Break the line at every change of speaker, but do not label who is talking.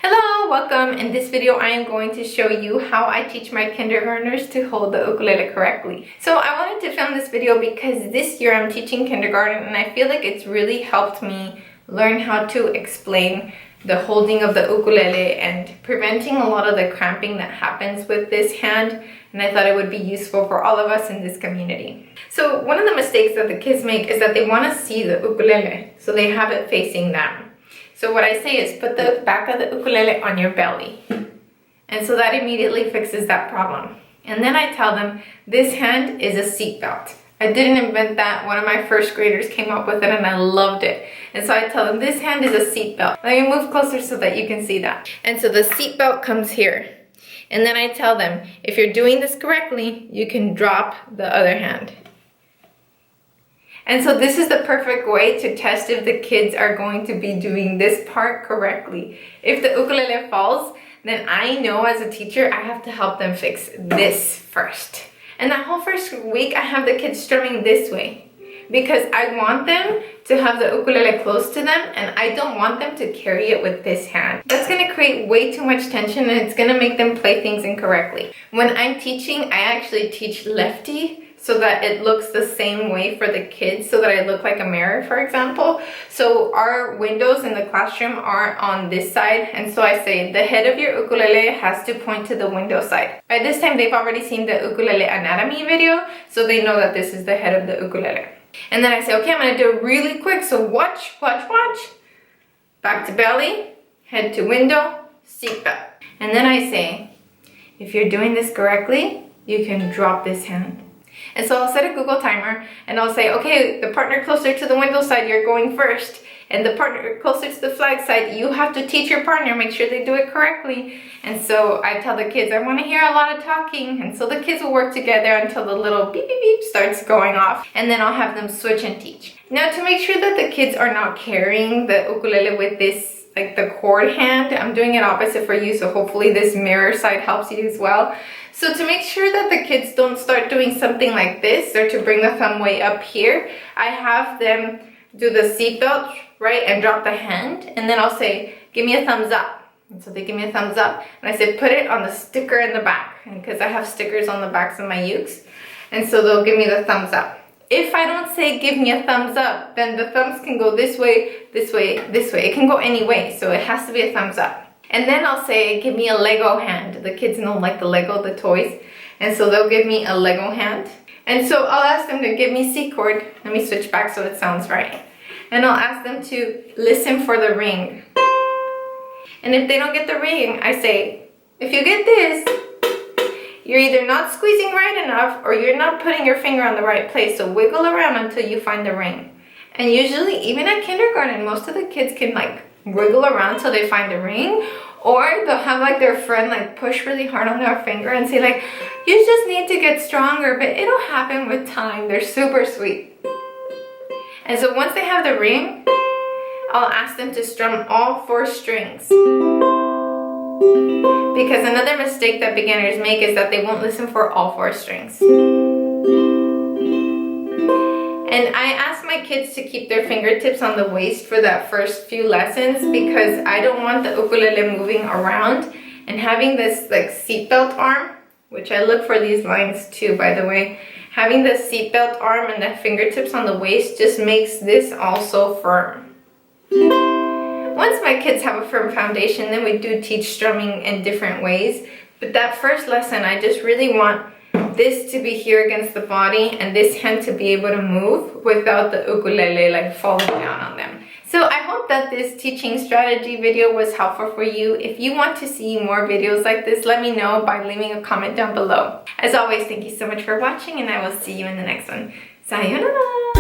Hello, welcome. In this video, I am going to show you how I teach my kindergartners to hold the ukulele correctly. So I wanted to film this video because this year I'm teaching kindergarten and I feel like it's really helped me learn how to explain the holding of the ukulele and preventing a lot of the cramping that happens with this hand. And I thought it would be useful for all of us in this community. So one of the mistakes that the kids make is that they want to see the ukulele, so they have it facing them. So what I say is put the back of the ukulele on your belly. And so that immediately fixes that problem. And then I tell them, this hand is a seatbelt. I didn't invent that. One of my first graders came up with it and I loved it. And so I tell them, this hand is a seatbelt. Let me move closer so that you can see that. And so the seatbelt comes here. And then I tell them, if you're doing this correctly, you can drop the other hand. And so this is the perfect way to test if the kids are going to be doing this part correctly. If the ukulele falls, then I know as a teacher, I have to help them fix this first. And that whole first week, I have the kids strumming this way because I want them to have the ukulele close to them and I don't want them to carry it with this hand. That's gonna create way too much tension and it's gonna make them play things incorrectly. When I'm teaching, I actually teach lefty, so that it looks the same way for the kids, so that I look like a mirror, for example. So our windows in the classroom are on this side, and so I say the head of your ukulele has to point to the window side. By this time, they've already seen the ukulele anatomy video, so they know that this is the head of the ukulele. And then I say, okay, I'm gonna do it really quick, so watch. Back to belly, head to window, seatbelt. And then I say, if you're doing this correctly, you can drop this hand. And so I'll set a Google timer and I'll say, okay, the partner closer to the window side, you're going first. And the partner closer to the flag side, you have to teach your partner, make sure they do it correctly. And so I tell the kids, I want to hear a lot of talking. And so the kids will work together until the little beep, beep, beep starts going off. And then I'll have them switch and teach. Now to make sure that the kids are not carrying the ukulele with this, like the chord hand, I'm doing it opposite for you. So hopefully this mirror side helps you as well. So to make sure that the kids don't start doing something like this or to bring the thumb way up here, I have them do the seatbelt, right, and drop the hand. And then I'll say, give me a thumbs up. And so they give me a thumbs up. And I say, put it on the sticker in the back. Because I have stickers on the backs of my ukes. And so they'll give me the thumbs up. If I don't say, give me a thumbs up, then the thumbs can go this way, this way, this way. It can go any way. So it has to be a thumbs up. And then I'll say, give me a Lego hand. The kids know like the Lego, the toys. And so they'll give me a Lego hand. And so I'll ask them to give me C chord. Let me switch back so it sounds right. And I'll ask them to listen for the ring. And if they don't get the ring, I say, if you get this, you're either not squeezing right enough or you're not putting your finger on the right place. So wiggle around until you find the ring. And usually, even at kindergarten, most of the kids can like wiggle around till they find the ring, or they'll have like their friend like push really hard on their finger and say like, you just need to get stronger, but it'll happen with time. They're super sweet. And so once they have the ring, I'll ask them to strum all 4 strings. Because another mistake that beginners make is that they won't listen for all 4 strings. And I ask my kids to keep their fingertips on the waist for that first few lessons because I don't want the ukulele moving around. And having this like seatbelt arm, which I look for these lines too, by the way, having the seatbelt arm and the fingertips on the waist just makes this also firm. Once my kids have a firm foundation, then we do teach strumming in different ways. But that first lesson, I just really want this to be here against the body and this hand to be able to move without the ukulele like falling down on them. So I hope that this teaching strategy video was helpful for you. If you want to see more videos like this, let me know by leaving a comment down below. As always, thank you so much for watching and I will see you in the next one. Sayonara!